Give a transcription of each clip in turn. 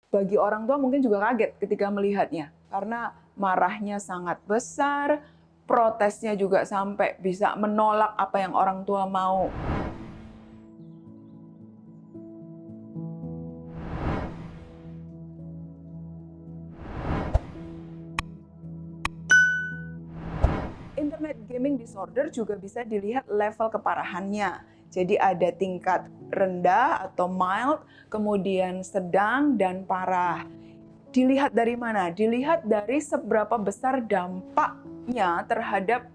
bagi orang tua mungkin juga kaget ketika melihatnya. Karena marahnya sangat besar, protesnya juga sampai bisa menolak apa yang orang tua mau. Internet gaming disorder juga bisa dilihat level keparahannya. Jadi ada tingkat rendah atau mild, kemudian sedang, dan parah. Dilihat dari mana? Dilihat dari seberapa besar dampaknya terhadap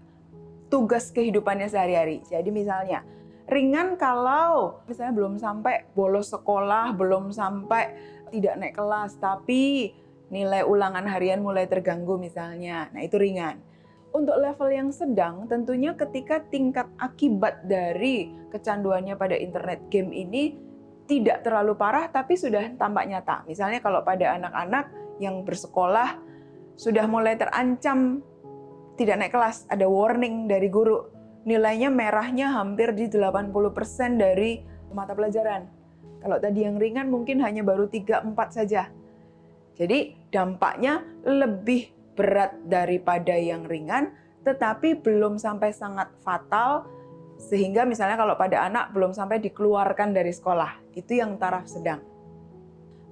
tugas kehidupannya sehari-hari. Jadi misalnya, ringan kalau misalnya belum sampai bolos sekolah, belum sampai tidak naik kelas, tapi nilai ulangan harian mulai terganggu misalnya. Nah, itu ringan. Untuk level yang sedang, tentunya ketika tingkat akibat dari kecanduannya pada internet game ini tidak terlalu parah, tapi sudah tampak nyata. Misalnya kalau pada anak-anak yang bersekolah, sudah mulai terancam tidak naik kelas, ada warning dari guru. Nilainya merahnya hampir di 80% dari mata pelajaran. Kalau tadi yang ringan mungkin hanya baru 3-4 saja. Jadi dampaknya lebih berat daripada yang ringan, tetapi belum sampai sangat fatal, sehingga misalnya kalau pada anak belum sampai dikeluarkan dari sekolah, itu yang taraf sedang.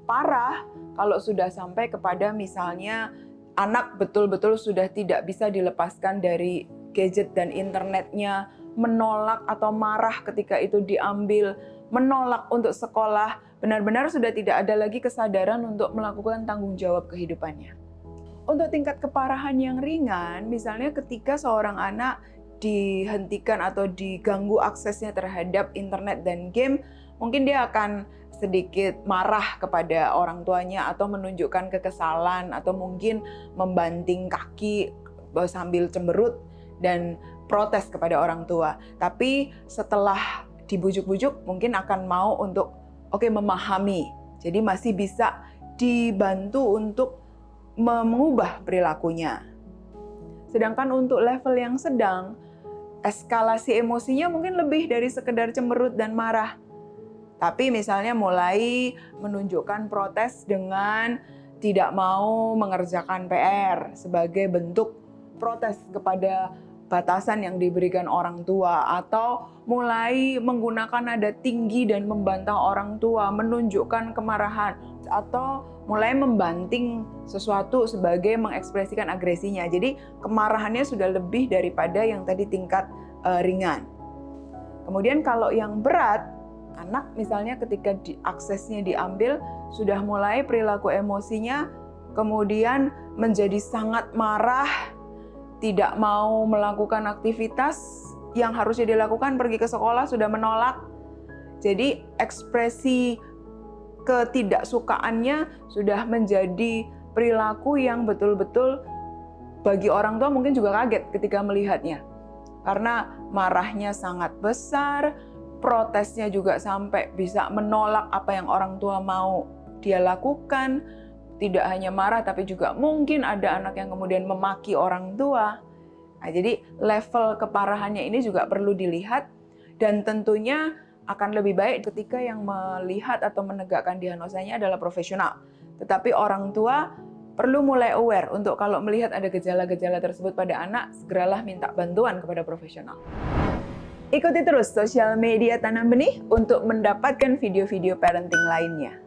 Parah kalau sudah sampai kepada misalnya anak betul-betul sudah tidak bisa dilepaskan dari gadget dan internetnya, menolak atau marah ketika itu diambil, menolak untuk sekolah, benar-benar sudah tidak ada lagi kesadaran untuk melakukan tanggung jawab kehidupannya. Untuk tingkat keparahan yang ringan, misalnya ketika seorang anak dihentikan atau diganggu aksesnya terhadap internet dan game, mungkin dia akan sedikit marah kepada orang tuanya atau menunjukkan kekesalan atau mungkin membanting kaki sambil cemberut dan protes kepada orang tua. Tapi setelah dibujuk-bujuk mungkin akan mau untuk memahami. Jadi masih bisa dibantu untuk mengubah perilakunya. Sedangkan untuk level yang sedang, eskalasi emosinya mungkin lebih dari sekedar cemberut dan marah. Tapi misalnya mulai menunjukkan protes dengan tidak mau mengerjakan PR sebagai bentuk protes kepada batasan yang diberikan orang tua, atau mulai menggunakan nada tinggi dan membantah orang tua, menunjukkan kemarahan, atau mulai membanting sesuatu sebagai mengekspresikan agresinya. Jadi kemarahannya sudah lebih daripada yang tadi tingkat ringan. Kemudian kalau yang berat, anak misalnya ketika aksesnya diambil, sudah mulai perilaku emosinya kemudian menjadi sangat marah, tidak mau melakukan aktivitas yang harusnya dilakukan, pergi ke sekolah sudah menolak. Jadi ekspresi ketidaksukaannya sudah menjadi perilaku yang betul-betul bagi orang tua mungkin juga kaget ketika melihatnya. Karena marahnya sangat besar, protesnya juga sampai bisa menolak apa yang orang tua mau dia lakukan. Tidak hanya marah, tapi juga mungkin ada anak yang kemudian memaki orang tua. Nah, jadi level keparahannya ini juga perlu dilihat, dan tentunya akan lebih baik ketika yang melihat atau menegakkan diagnosanya adalah profesional. Tetapi orang tua perlu mulai aware untuk kalau melihat ada gejala-gejala tersebut pada anak, segeralah minta bantuan kepada profesional. Ikuti terus sosial media Tanam Benih untuk mendapatkan video-video parenting lainnya.